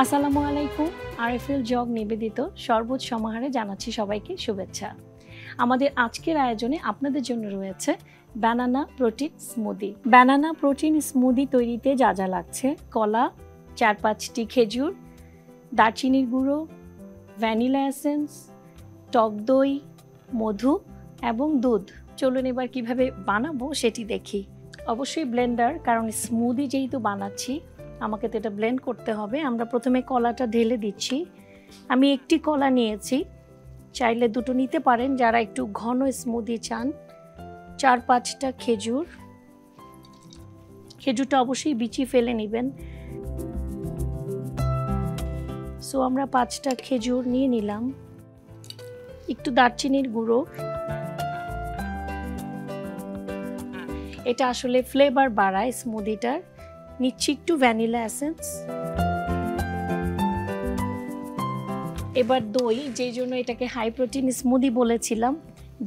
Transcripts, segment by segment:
আসসালামু আলাইকুম। RFL jug নিবেদিত শরবত সমাহারে জানাচ্ছি সবাইকে শুভেচ্ছা। আমাদের আজকের আয়োজনে আপনাদের জন্য রয়েছে banana protein smoothie. Banana protein smoothie তৈরিতে যা যা লাগছে: কলা, 4-5টি খেজুর, দারচিনির গুঁড়ো, ভ্যানিলা এসেন্স, টক দই, মধু এবং দুধ। চলুন এবার কিভাবে বানাবো সেটি দেখি। অবশ্যই ব্লেন্ডার, কারণ স্মুদি যেহেতু বানাচ্ছি আমাকে তো এটা ব্লেন্ড করতে হবে। আমরা প্রথমে কলাটা ঢেলে দিচ্ছি। আমি একটি কলা নিয়েছি, চাইলে দুটো নিতে পারেন যারা একটু ঘন স্মুদি চান। 4-5টা খেজুর, খেজুরটা অবশ্যই বিচি ফেলে নেবেন। সো আমরা 5টা খেজুর নিয়ে নিলাম। একটু দারচিনির গুঁড়ো, এটা আসলে ফ্লেভার বাড়ায় স্মুদিটার। নিচ্ছি একটু ভ্যানিলা এসেন্স। এবার দই, যেই জন্য এটাকে হাই প্রোটিন স্মুদি বলেছিলাম,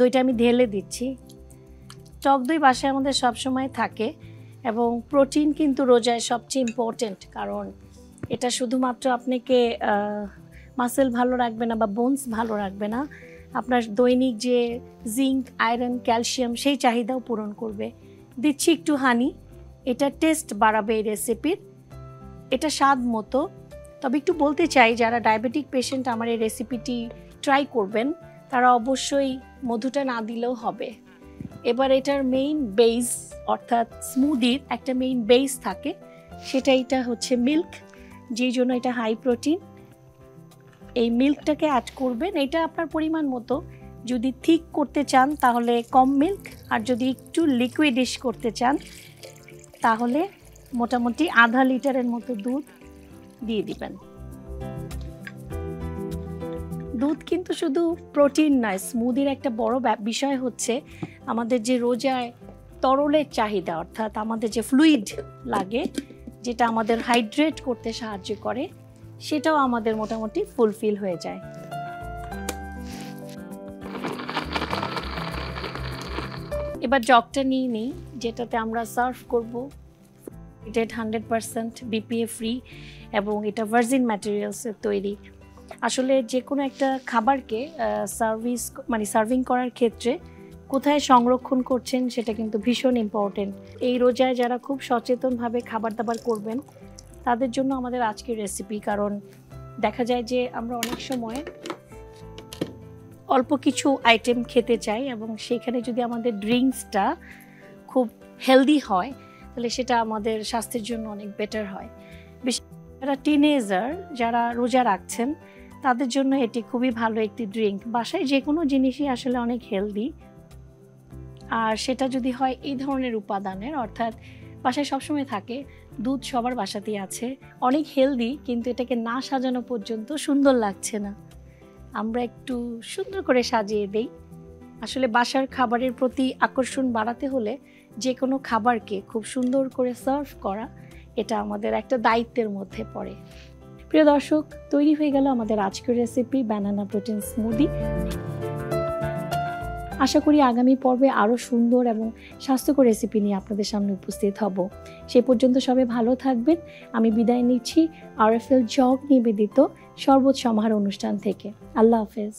দইটা আমি ঢেলে দিচ্ছি। টক দই বাসায় আমাদের সবসময় থাকে এবং প্রোটিন কিন্তু রোজায় সবচেয়ে ইম্পর্টেন্ট, কারণ এটা শুধুমাত্র আপনাকে মাসেল ভালো রাখবে না বা বোনস ভালো রাখবে না, আপনার দৈনিক যে জিঙ্ক, আয়রন, ক্যালসিয়াম সেই চাহিদাও পূরণ করবে। দিচ্ছি একটু হানি, এটা টেস্ট বাড়াবে এই রেসিপির। এটা স্বাদ মতো। তবে একটু বলতে চাই, যারা ডায়াবেটিক পেশেন্ট আমার এই রেসিপিটি ট্রাই করবেন তারা অবশ্যই মধুটা না দিলেও হবে। এবার এটার মেইন বেস, অর্থাৎ স্মুদির একটা মেইন বেস থাকে, এটা হচ্ছে মিল্ক, যেই জন্য এটা হাই প্রোটিন। এই মিল্কটাকে অ্যাড করবেন, এটা আপনার পরিমাণ মতো। যদি থিক করতে চান তাহলে কম মিল্ক, আর যদি একটু লিকুইডিশ করতে চান তাহলে মোটামুটি আধা লিটারের মতো দুধ দিয়ে দিবেন। দুধ কিন্তু শুধু প্রোটিন নয়, স্মুদির একটা বড় বিষয় হচ্ছে আমাদের যে রোজায় তরলের চাহিদা, অর্থাৎ আমাদের যে ফ্লুইড লাগে, যেটা আমাদের হাইড্রেট করতে সাহায্য করে, সেটাও আমাদের মোটামুটি ফুলফিল হয়ে যায়। এবার জগটা নিয়ে নিই, যেটাতে আমরা সার্ভ করব। এটা 100% BPA ফ্রি এবং এটা ভার্জিন ম্যাটেরিয়ালসের তৈরি। আসলে যে কোনো একটা খাবারকে সার্ভিং করার ক্ষেত্রে কোথায় সংরক্ষণ করছেন সেটা কিন্তু ভীষণ ইম্পর্টেন্ট। এই রোজায় যারা খুব সচেতনভাবে খাবার দাবার করবেন তাদের জন্য আমাদের আজকের রেসিপি। কারণ দেখা যায় যে আমরা অনেক সময় অল্প কিছু আইটেম খেতে চাই এবং সেখানে যদি আমাদের ড্রিঙ্কসটা খুব হেলদি হয় তাহলে সেটা আমাদের স্বাস্থ্যের জন্য অনেক বেটার হয়। বিশেষ যারা টিনেজার, যারা রোজা রাখছেন তাদের জন্য এটি খুবই ভালো একটি ড্রিঙ্ক। বাসায় যে কোনো জিনিসই আসলে অনেক হেলদি, আর সেটা যদি হয় এই ধরনের উপাদানের, অর্থাৎ বাসায় সবসময় থাকে, দুধ সবার বাসাতেই আছে, অনেক হেলদি, কিন্তু এটাকে না সাজানো পর্যন্ত সুন্দর লাগছে না। আমরা একটু সুন্দর করে সাজিয়ে দেই। আসলে বাসার খাবারের প্রতি আকর্ষণ বাড়াতে হলে যে কোনো খাবারকে খুব সুন্দর করে সার্ভ করা, এটা আমাদের একটা দায়িত্বের মধ্যে পড়ে। প্রিয় দর্শক, তৈরি হয়ে গেল আমাদের আজকের রেসিপি ব্যানানা প্রোটিন স্মুদি। আশা করি আগামী পর্বে আরও সুন্দর এবং স্বাস্থ্যকর রেসিপি নিয়ে আপনাদের সামনে উপস্থিত হব। সে পর্যন্ত সবাই ভালো থাকবেন। আমি বিদায় নিচ্ছি আরএফএল জগ নিবেদিত শরবত সমাহার অনুষ্ঠান থেকে। আল্লাহ হাফেজ।